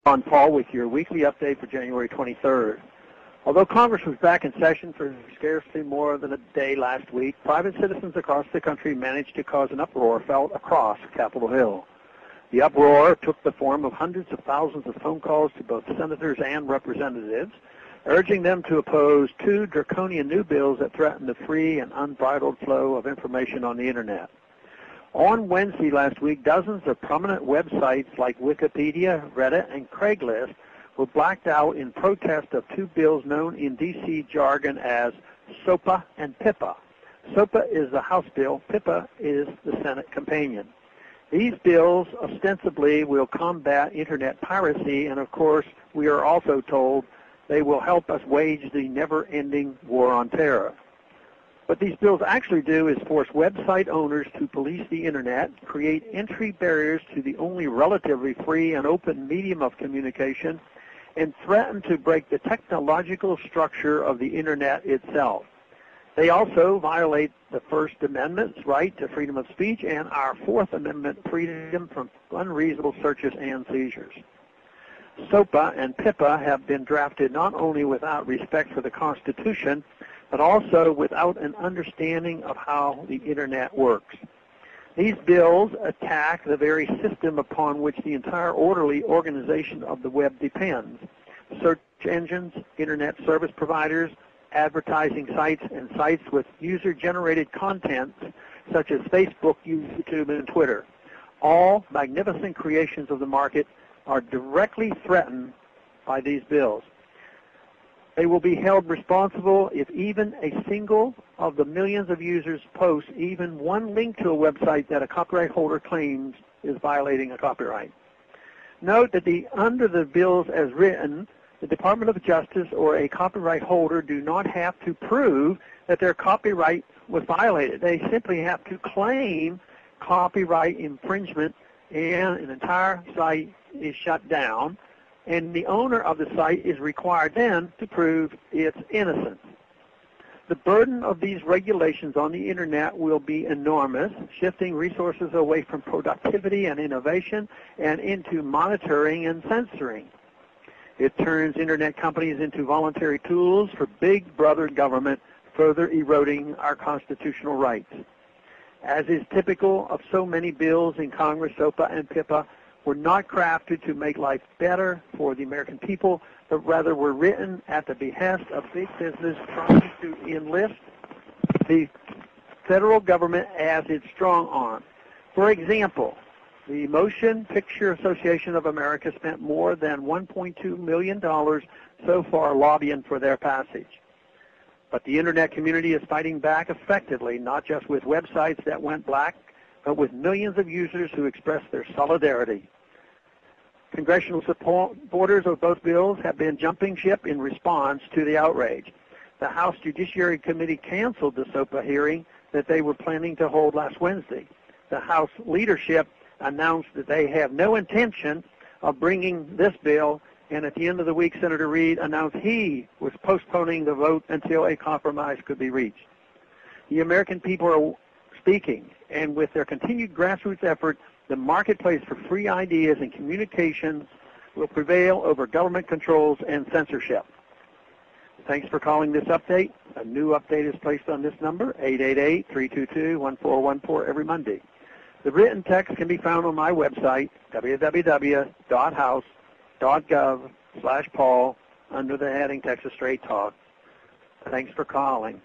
On Paul with your weekly update for January 23rd. Although Congress was back in session for scarcely more than a day last week, private citizens across the country managed to cause an uproar felt across Capitol Hill. The uproar took the form of hundreds of thousands of phone calls to both senators and representatives, urging them to oppose two draconian new bills that threaten the free and unbridled flow of information on the Internet. On Wednesday last week, dozens of prominent websites like Wikipedia, Reddit, and Craigslist were blacked out in protest of two bills known in D.C. jargon as SOPA and PIPA. SOPA is the House bill, PIPA is the Senate companion. These bills ostensibly will combat Internet piracy, and of course, we are also told they will help us wage the never-ending war on terror. What these bills actually do is force website owners to police the Internet, create entry barriers to the only relatively free and open medium of communication, and threaten to break the technological structure of the Internet itself. They also violate the First Amendment's right to freedom of speech and our Fourth Amendment freedom from unreasonable searches and seizures. SOPA and PIPA have been drafted not only without respect for the Constitution, but also without an understanding of how the Internet works. These bills attack the very system upon which the entire orderly organization of the web depends. Search engines, Internet service providers, advertising sites, and sites with user-generated content such as Facebook, YouTube, and Twitter. All magnificent creations of the market are directly threatened by these bills. They will be held responsible if even a single of the millions of users posts even one link to a website that a copyright holder claims is violating a copyright. Note that under the bills as written, the Department of Justice or a copyright holder do not have to prove that their copyright was violated. They simply have to claim copyright infringement, and an entire site is shut down, and the owner of the site is required then to prove its innocence. The burden of these regulations on the Internet will be enormous, shifting resources away from productivity and innovation and into monitoring and censoring. It turns Internet companies into voluntary tools for big brother government, further eroding our constitutional rights. As is typical of so many bills in Congress, SOPA and PIPA were not crafted to make life better for the American people, but rather were written at the behest of big business trying to enlist the federal government as its strong arm. For example, the Motion Picture Association of America spent more than $1.2 million so far lobbying for their passage. But the Internet community is fighting back effectively, not just with websites that went black, but with millions of users who expressed their solidarity. Congressional supporters of both bills have been jumping ship in response to the outrage. The House Judiciary Committee canceled the SOPA hearing that they were planning to hold last Wednesday. The House leadership announced that they have no intention of bringing this bill, and at the end of the week, Senator Reid announced he was postponing the vote until a compromise could be reached. The American people are speaking, and with their continued grassroots effort, the marketplace for free ideas and communications will prevail over government controls and censorship. Thanks for calling this update. A new update is placed on this number, 888-322-1414, every Monday. The written text can be found on my website, www.house.gov/Paul, under the heading Texas Straight Talk. Thanks for calling.